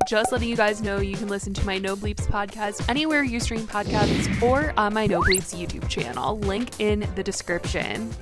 Just letting you guys know you can listen to my No Bleeps podcast anywhere you stream podcasts or on my No Bleeps YouTube channel. Link in the description.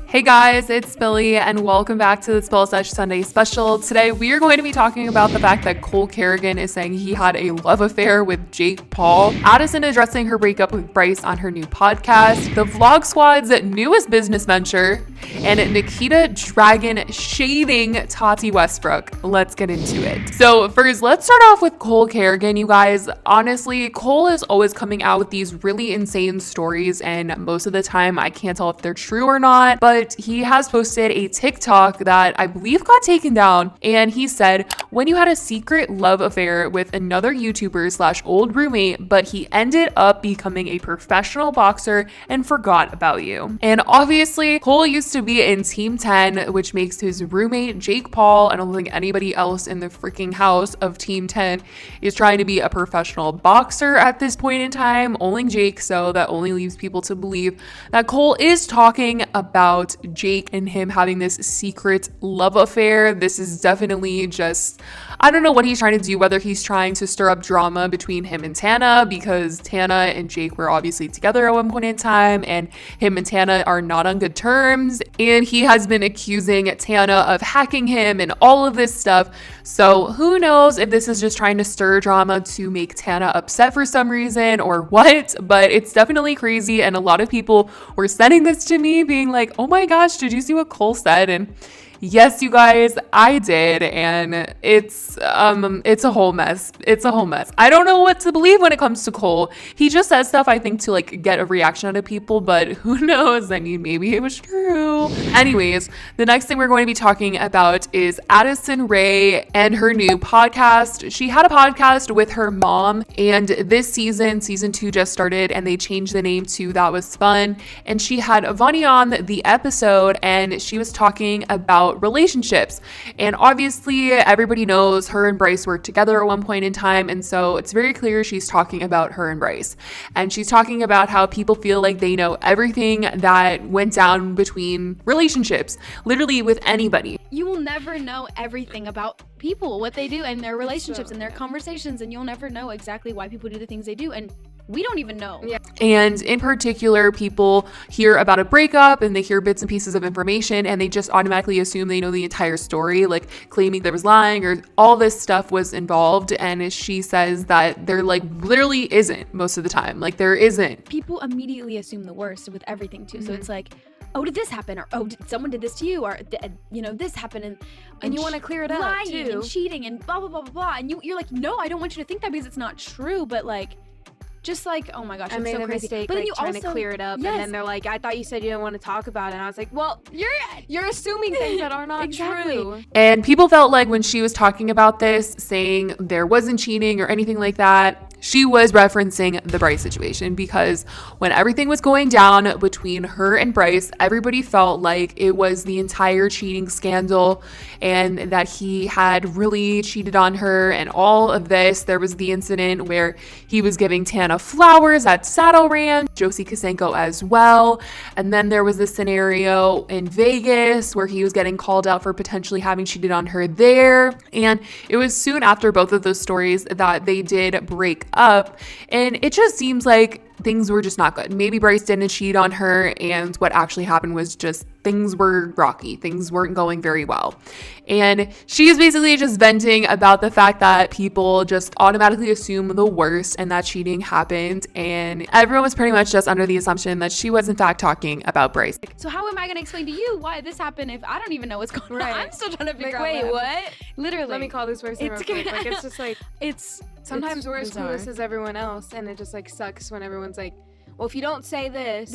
Hey guys, it's Billy and welcome back to the Spill Sesh Sunday special. Today we are going to be talking about the fact that Cole Kerrigan is saying he had a love affair with Jake Paul, Addison addressing her breakup with Bryce on her new podcast, the Vlog Squad's newest business venture, and Nikita Dragun shading Tati Westbrook. Let's get into it. So first, let's start off with Cole Kerrigan, you guys. Honestly, Cole is always coming out with these really insane stories, and most of the time I can't tell if they're true or not, but he has posted a TikTok that I believe got taken down, and he said, when you had a secret love affair with another YouTuber / old roommate, but he ended up becoming a professional boxer and forgot about you. And obviously, Cole used to be in Team 10, which makes his roommate Jake Paul. I don't think anybody else in the freaking house of Team 10 is trying to be a professional boxer at this point in time, only Jake, so that only leaves people to believe that Cole is talking about Jake and him having this secret love affair. This is definitely just, I don't know what he's trying to do, whether he's trying to stir up drama between him and Tana, because Tana and Jake were obviously together at one point in time, and him and Tana are not on good terms, and he has been accusing Tana of hacking him and all of this stuff. So who knows if this is just trying to stir drama to make Tana upset for some reason or what, but it's definitely crazy, and a lot of people were sending this to me being like, oh my gosh, did you see what Cole said? And yes, you guys, I did, and it's a whole mess. It's a whole mess. I don't know what to believe when it comes to Cole. He just says stuff, I think, to like get a reaction out of people, but who knows? I mean, maybe it was true. Anyways, the next thing we're going to be talking about is Addison Rae and her new podcast. She had a podcast with her mom, and this season 2 just started, and they changed the name to That Was Fun, and she had Vani on the episode, and she was talking about relationships, and obviously everybody knows her and Bryce were together at one point in time, and so it's very clear she's talking about her and Bryce, and she's talking about how people feel like they know everything that went down between relationships, literally with anybody. You will never know everything about people, what they do and their relationships and their conversations, and you'll never know exactly why people do the things they do, and we don't even know. Yeah. And in particular, people hear about a breakup and they hear bits and pieces of information and they just automatically assume they know the entire story, like claiming there was lying or all this stuff was involved. And she says that there like literally isn't most of the time. Like there isn't. People immediately assume the worst with everything too. Mm-hmm. So it's like, oh, did this happen? Or, oh, someone did this to you? Or, this happened. And you want to clear it up lying too. And cheating and blah, blah, blah, blah, blah. And you're like, no, I don't want you to think that because it's not true. But like, just like, oh my gosh, I made so a crazy. mistake, but then like, you trying also to clear it up, yes. And then they're like, I thought you said you didn't want to talk about it, and I was like, well, you're assuming things that are not exactly. true. And people felt like when she was talking about this, saying there wasn't cheating or anything like that, she was referencing the Bryce situation, because when everything was going down between her and Bryce, everybody felt like it was the entire cheating scandal and that he had really cheated on her and all of this. There was the incident where he was giving Tana flowers at Saddle Ranch, Josie Kasenko as well. And then there was this scenario in Vegas where he was getting called out for potentially having cheated on her there. And it was soon after both of those stories that they did break up, and it just seems like things were just not good. Maybe Bryce didn't cheat on her, and what actually happened was just things were rocky. Things weren't going very well. And she's basically just venting about the fact that people just automatically assume the worst and that cheating happened. And everyone was pretty much just under the assumption that she was in fact talking about Bryce. So how am I going to explain to you why this happened if I don't even know what's going on? I'm still trying to figure out. Wait, what? Literally. Let me call this person real quick. Like, it's just like, sometimes we're as clueless as everyone else, and it just like sucks when everyone's like, well, if you don't say this,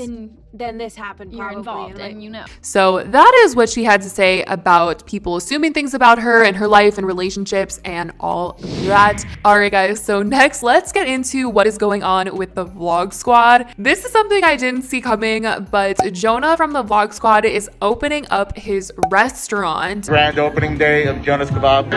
then this happened probably. You're involved, and you know. So that is what she had to say about people assuming things about her and her life and relationships and all that. All right, guys. So next, let's get into what is going on with the Vlog Squad. This is something I didn't see coming, but Jonah from the Vlog Squad is opening up his restaurant. Grand opening day of Jonah's Kebab.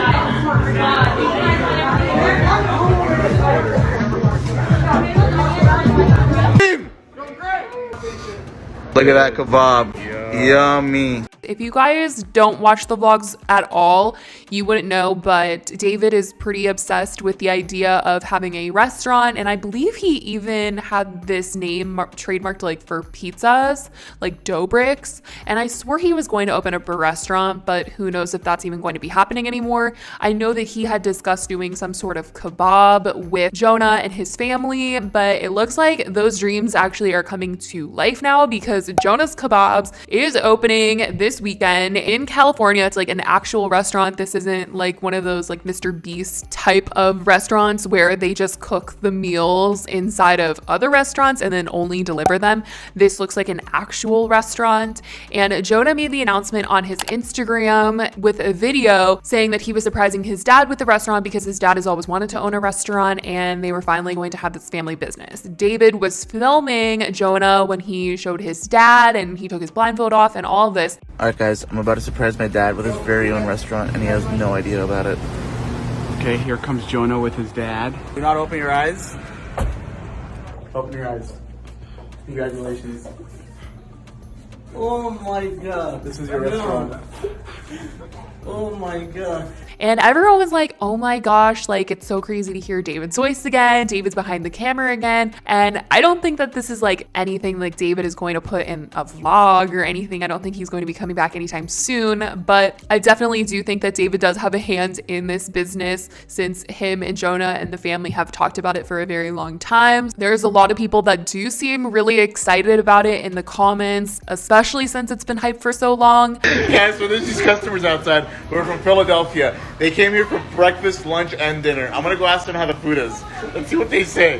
Look at that kebab. Yummy. If you guys don't watch the vlogs at all, you wouldn't know, but David is pretty obsessed with the idea of having a restaurant, and I believe he even had this name trademarked like for pizzas, like dough bricks, and I swore he was going to open up a restaurant, but who knows if that's even going to be happening anymore. I know that he had discussed doing some sort of kebab with Jonah and his family, but it looks like those dreams actually are coming to life now because Jonah's Kebabs is opening this weekend in California. It's like an actual restaurant. This isn't like one of those like Mr. Beast type of restaurants where they just cook the meals inside of other restaurants and then only deliver them. This looks like an actual restaurant. And Jonah made the announcement on his Instagram with a video saying that he was surprising his dad with the restaurant because his dad has always wanted to own a restaurant and they were finally going to have this family business. David was filming Jonah when he showed his dad and he took his blindfold off and all of this. Alright guys, I'm about to surprise my dad with his very own restaurant and he has no idea about it. Okay, here comes Jonah with his dad. Do not open your eyes. Open your eyes. Congratulations. Oh my god. This is your restaurant. Oh my god. And everyone was like, oh my gosh, like it's so crazy to hear David's voice again. David's behind the camera again. And I don't think that this is like anything like David is going to put in a vlog or anything. I don't think he's going to be coming back anytime soon, but I definitely do think that David does have a hand in this business since him and Jonah and the family have talked about it for a very long time. There's a lot of people that do seem really excited about it in the comments, especially since it's been hyped for so long. Yeah, so there's these customers outside who are from Philadelphia. They came here for breakfast, lunch, and dinner. I'm gonna go ask them how the food is. Let's see what they say.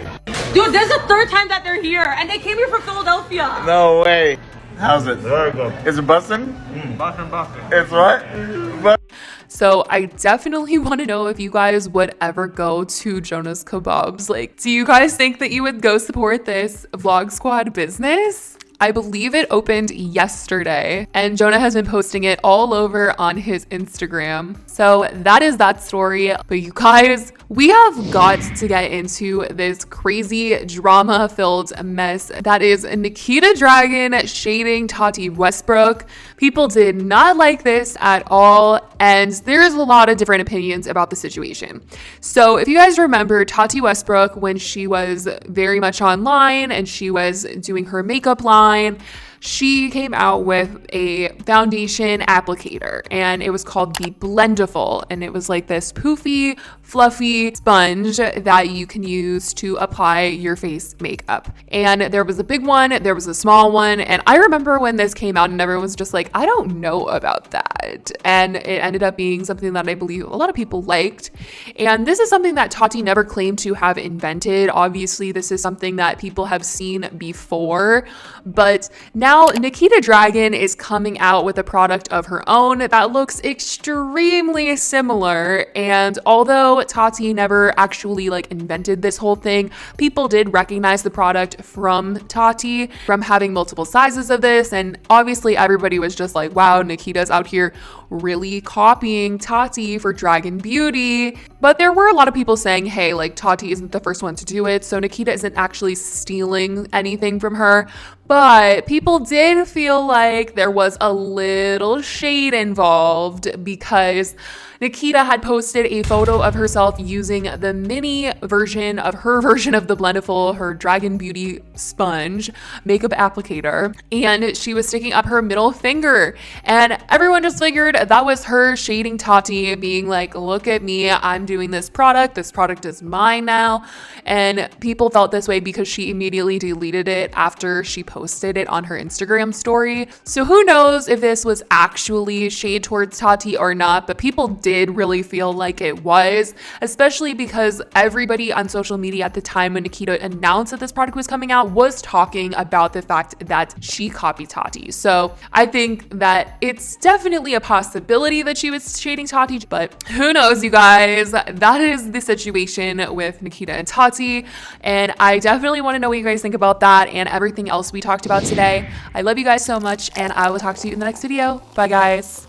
Dude, this is the third time that they're here, and they came here from Philadelphia. No way. How's it? Very good. Is it bussin'? Bussin'. It's what? So I definitely want to know if you guys would ever go to Jonah's Kebabs. Like, do you guys think that you would go support this Vlog Squad business? I believe it opened yesterday and Jonah has been posting it all over on his Instagram. So that is that story. But you guys, we have got to get into this crazy drama-filled mess that is Nikita Dragun shading Tati Westbrook. People did not like this at all, and there's a lot of different opinions about the situation. So if you guys remember Tati Westbrook when she was very much online and she was doing her makeup line, she came out with a foundation applicator and it was called the Blendiful, and it was like this poofy, fluffy sponge that you can use to apply your face makeup. And there was a big one, there was a small one, and I remember when this came out and everyone was just like, I don't know about that. And it ended up being something that I believe a lot of people liked. And this is something that Tati never claimed to have invented. Obviously, this is something that people have seen before, but now Nikita Dragun is coming out with a product of her own that looks extremely similar. And although Tati never actually like invented this whole thing, people did recognize the product from Tati from having multiple sizes of this. And obviously everybody was just like, wow, Nikita's out here really copying Tati for Dragun Beauty. But there were a lot of people saying, hey, like Tati isn't the first one to do it, so Nikita isn't actually stealing anything from her. But people did feel like there was a little shade involved because Nikita had posted a photo of herself using the mini version of her version of the Blendiful, her Dragun Beauty sponge makeup applicator, and she was sticking up her middle finger. And everyone just figured that was her shading Tati, being like, look at me, I'm doing this product is mine now. And people felt this way because she immediately deleted it after she posted it on her Instagram story. So who knows if this was actually shade towards Tati or not, but people did really feel like it was, especially because everybody on social media at the time when Nikita announced that this product was coming out was talking about the fact that she copied Tati. So I think that it's definitely a possibility that she was shading Tati, but who knows, you guys. That is the situation with Nikita and Tati, and I definitely want to know what you guys think about that and everything else we talked about today. I love you guys so much, and I will talk to you in the next video. Bye, guys.